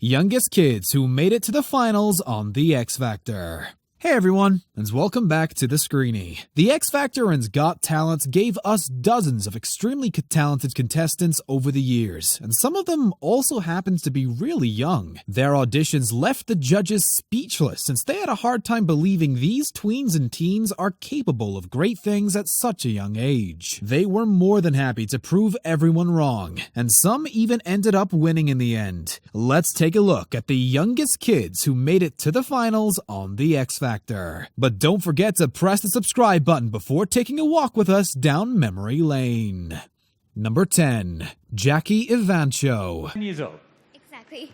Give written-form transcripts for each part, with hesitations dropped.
youngest kids who made it to the finals on The X Factor. Hey everyone, and welcome back to The Screeny. The X Factor and Got Talent gave us dozens of extremely talented contestants over the years, and some of them also happened to be really young. Their auditions left the judges speechless since they had a hard time believing these tweens and teens are capable of great things at such a young age. They were more than happy to prove everyone wrong, and some even ended up winning in the end. Let's take a look at the youngest kids who made it to the finals on The X Factor. But don't forget to press the subscribe button before taking a walk with us down memory lane. Number 10. Jackie Evancho. 10 years old. Exactly.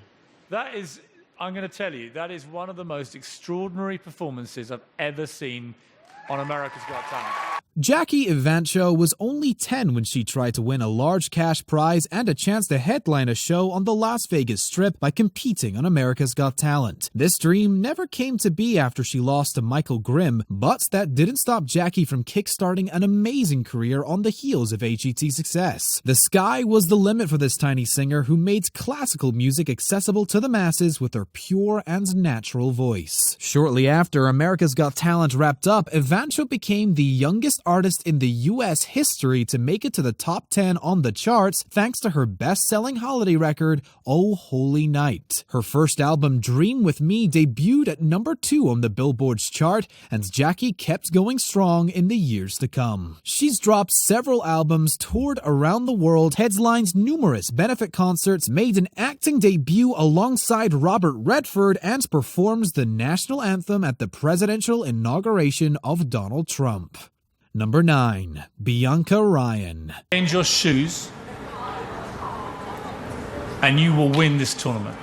That is, I'm going to tell you, that is one of the most extraordinary performances I've ever seen on America's Got Talent. Jackie Evancho was only 10 when she tried to win a large cash prize and a chance to headline a show on the Las Vegas Strip by competing on America's Got Talent. This dream never came to be after she lost to Michael Grimm, but that didn't stop Jackie from kickstarting an amazing career on the heels of HET's success. The sky was the limit for this tiny singer who made classical music accessible to the masses with her pure and natural voice. Shortly after America's Got Talent wrapped up, Evancho became the youngest artist in the US history to make it to the top 10 on the charts thanks to her best-selling holiday record, Oh Holy Night. Her first album, Dream With Me, debuted at number 2 on the Billboard's chart, and Jackie kept going strong in the years to come. She's dropped several albums, toured around the world, headlined numerous benefit concerts, made an acting debut alongside Robert Redford, and performs the national anthem at the presidential inauguration of Donald Trump. Number 9. Bianca Ryan. Change your shoes, and you will win this tournament.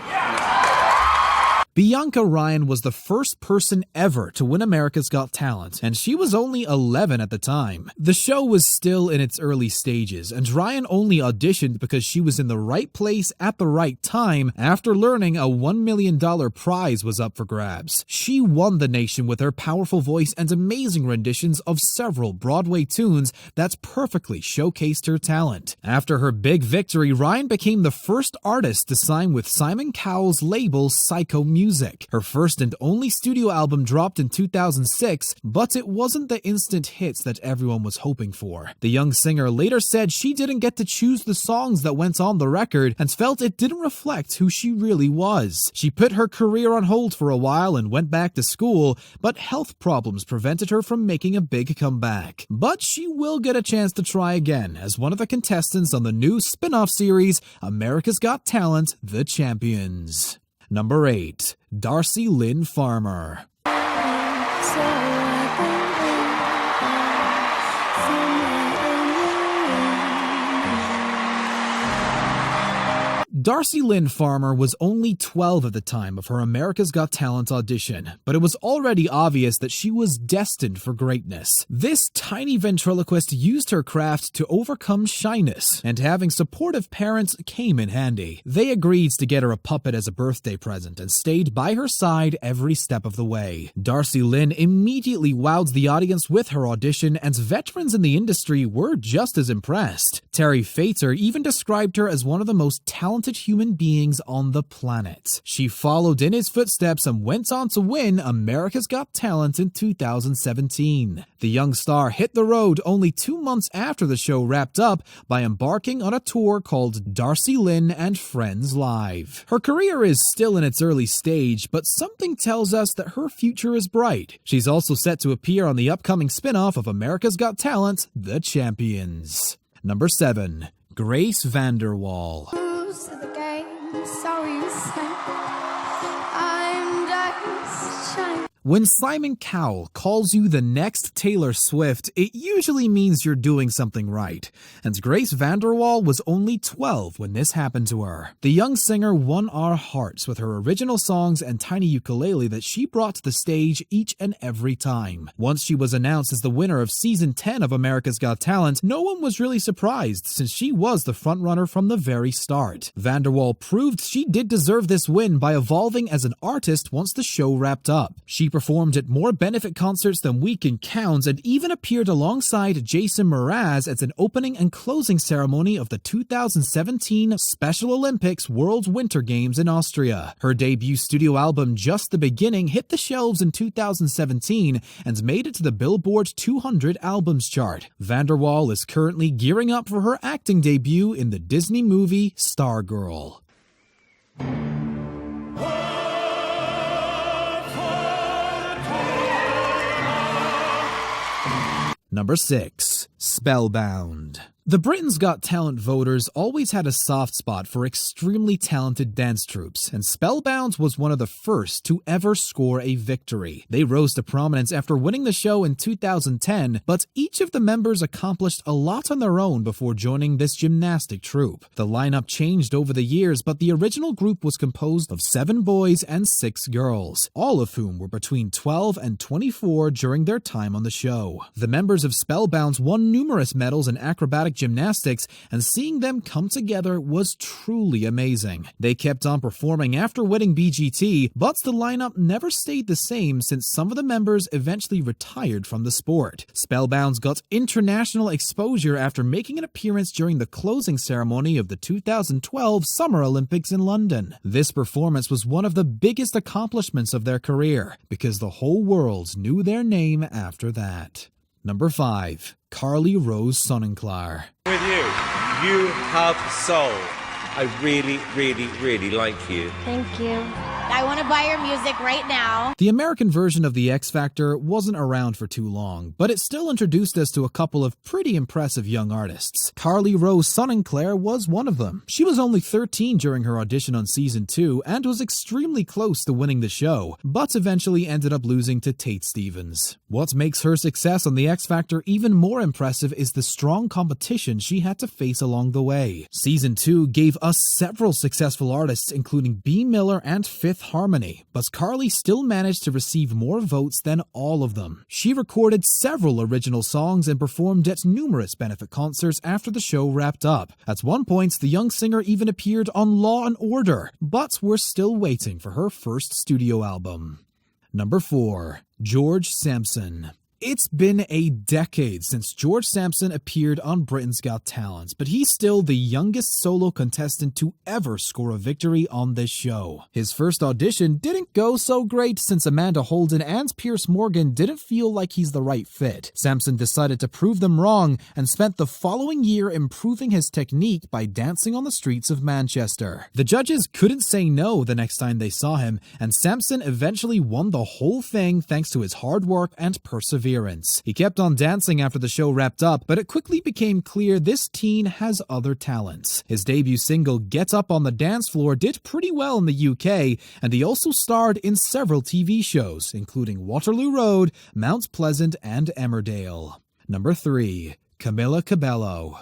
Bianca Ryan was the first person ever to win America's Got Talent, and she was only 11 at the time. The show was still in its early stages, and Ryan only auditioned because she was in the right place at the right time after learning a $1 million prize was up for grabs. She won the nation with her powerful voice and amazing renditions of several Broadway tunes that perfectly showcased her talent. After her big victory, Ryan became the first artist to sign with Simon Cowell's label Psycho Music. Her first and only studio album dropped in 2006, but it wasn't the instant hits that everyone was hoping for. The young singer later said she didn't get to choose the songs that went on the record and felt it didn't reflect who she really was. She put her career on hold for a while and went back to school, but health problems prevented her from making a big comeback. But she will get a chance to try again as one of the contestants on the new spin-off series, America's Got Talent, The Champions. Number 8. Darci Lynne Farmer. Darci Lynne Farmer was only 12 at the time of her America's Got Talent audition, but it was already obvious that she was destined for greatness. This tiny ventriloquist used her craft to overcome shyness, and having supportive parents came in handy. They agreed to get her a puppet as a birthday present and stayed by her side every step of the way. Darci Lynne immediately wowed the audience with her audition, and veterans in the industry were just as impressed. Terry Fator even described her as one of the most talented human beings on the planet. She followed in his footsteps and went on to win America's Got Talent in 2017. The young star hit the road only 2 months after the show wrapped up by embarking on a tour called Darci Lynne and Friends Live. Her career is still in its early stage, but something tells us that her future is bright. She's also set to appear on the upcoming spin-off of America's Got Talent, The Champions. Number 7. Grace VanderWaal. To the game, so you say I'm just trying. When Simon Cowell calls you the next Taylor Swift, it usually means you're doing something right. And Grace VanderWaal was only 12 when this happened to her. The young singer won our hearts with her original songs and tiny ukulele that she brought to the stage each and every time. Once she was announced as the winner of Season 10 of America's Got Talent, no one was really surprised since she was the frontrunner from the very start. VanderWaal proved she did deserve this win by evolving as an artist once the show wrapped up. She performed at more benefit concerts than we can count and even appeared alongside Jason Mraz at an opening and closing ceremony of the 2017 Special Olympics World Winter Games in Austria. Her debut studio album Just the Beginning hit the shelves in 2017 and made it to the Billboard 200 albums chart. VanderWaal is currently gearing up for her acting debut in the Disney movie Stargirl. Number 6. Spelbound. The Britain's Got Talent voters always had a soft spot for extremely talented dance troupes, and Spelbound was one of the first to ever score a victory. They rose to prominence after winning the show in 2010, but each of the members accomplished a lot on their own before joining this gymnastic troupe. The lineup changed over the years, but the original group was composed of 7 boys and 6 girls, all of whom were between 12 and 24 during their time on the show. The members of Spelbound won numerous medals in acrobatic gymnastics, and seeing them come together was truly amazing. They kept on performing after winning BGT, but the lineup never stayed the same since some of the members eventually retired from the sport. Spelbound got international exposure after making an appearance during the closing ceremony of the 2012 Summer Olympics in London. This performance was one of the biggest accomplishments of their career, because the whole world knew their name after that. Number 5. Carly Rose Sonenclar. With you have soul. I really, really, really like you. Thank you. I want to buy your music right now. The American version of The X Factor wasn't around for too long, but it still introduced us to a couple of pretty impressive young artists. Carly Rose Sonenclar was one of them. She was only 13 during her audition on season 2 and was extremely close to winning the show, but eventually ended up losing to Tate Stevens. What makes her success on The X Factor even more impressive is the strong competition she had to face along the way. Season 2 gave us several successful artists, including B. Miller and Fifth Harmony, but Carly still managed to receive more votes than all of them. She recorded several original songs and performed at numerous benefit concerts after the show wrapped up. At one point, the young singer even appeared on Law & Order, but we're still waiting for her first studio album. Number 4. George Sampson. It's been a decade since George Sampson appeared on Britain's Got Talent, but he's still the youngest solo contestant to ever score a victory on this show. His first audition didn't go so great since Amanda Holden and Piers Morgan didn't feel like he's the right fit. Sampson decided to prove them wrong and spent the following year improving his technique by dancing on the streets of Manchester. The judges couldn't say no the next time they saw him, and Sampson eventually won the whole thing thanks to his hard work and perseverance. He kept on dancing after the show wrapped up, but it quickly became clear this teen has other talents. His debut single, Get Up on the Dance Floor, did pretty well in the UK, and he also starred in several TV shows, including Waterloo Road, Mount Pleasant, and Emmerdale. Number 3. Camila Cabello.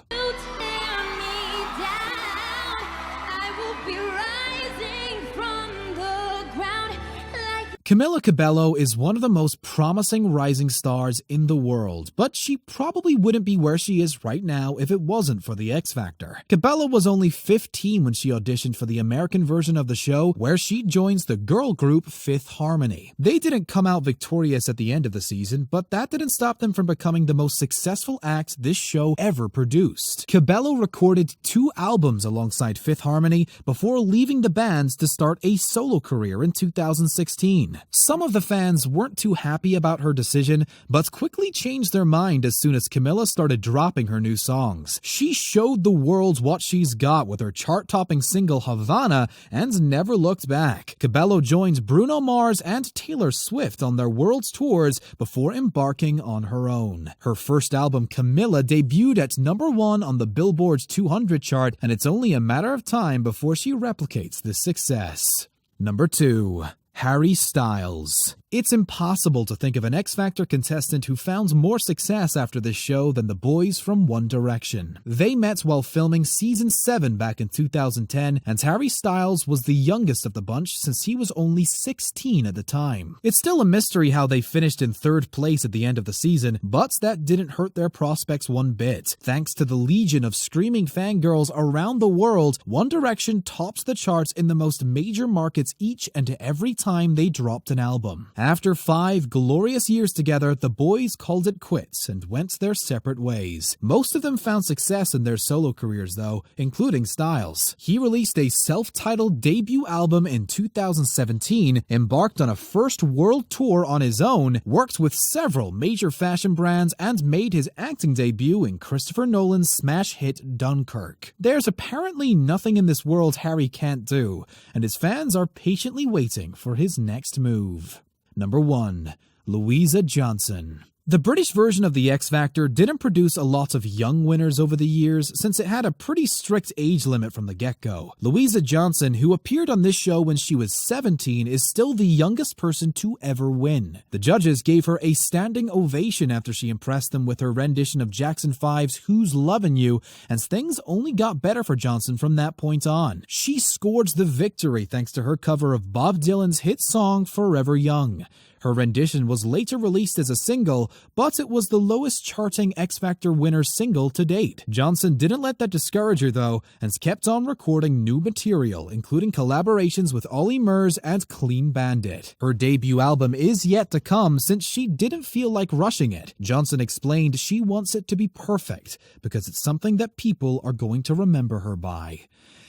Camila Cabello is one of the most promising rising stars in the world, but she probably wouldn't be where she is right now if it wasn't for The X Factor. Cabello was only 15 when she auditioned for the American version of the show, where she joins the girl group Fifth Harmony. They didn't come out victorious at the end of the season, but that didn't stop them from becoming the most successful act this show ever produced. Cabello recorded 2 albums alongside Fifth Harmony before leaving the band to start a solo career in 2016. Some of the fans weren't too happy about her decision, but quickly changed their mind as soon as Camila started dropping her new songs. She showed the world what she's got with her chart-topping single Havana and never looked back. Cabello joined Bruno Mars and Taylor Swift on their world tours before embarking on her own. Her first album, Camila, debuted at number 1 on the Billboard 200 chart, and it's only a matter of time before she replicates this success. Number 2. Harry Styles. It's impossible to think of an X Factor contestant who found more success after this show than the boys from One Direction. They met while filming season 7 back in 2010, and Harry Styles was the youngest of the bunch since he was only 16 at the time. It's still a mystery how they finished in 3rd place at the end of the season, but that didn't hurt their prospects one bit. Thanks to the legion of screaming fangirls around the world, One Direction topped the charts in the most major markets each and every time they dropped an album. After 5 glorious years together, the boys called it quits and went their separate ways. Most of them found success in their solo careers though, including Styles. He released a self-titled debut album in 2017, embarked on a first world tour on his own, worked with several major fashion brands, and made his acting debut in Christopher Nolan's smash hit Dunkirk. There's apparently nothing in this world Harry can't do, and his fans are patiently waiting for his next move. Number 1. Louisa Johnson. The British version of the X Factor didn't produce a lot of young winners over the years since it had a pretty strict age limit from the get-go. Louisa Johnson, who appeared on this show when she was 17, is still the youngest person to ever win. The judges gave her a standing ovation after she impressed them with her rendition of Jackson 5's Who's Lovin' You, and things only got better for Johnson from that point on. She scored the victory thanks to her cover of Bob Dylan's hit song Forever Young. Her rendition was later released as a single, but it was the lowest charting X Factor winner single to date. Johnson didn't let that discourage her though, and kept on recording new material, including collaborations with Ollie Murs and Clean Bandit. Her debut album is yet to come since she didn't feel like rushing it. Johnson explained she wants it to be perfect, because it's something that people are going to remember her by.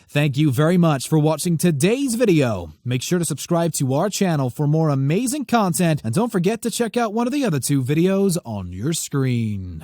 Thank you very much for watching today's video. Make sure to subscribe to our channel for more amazing content, and don't forget to check out one of the other 2 videos on your screen.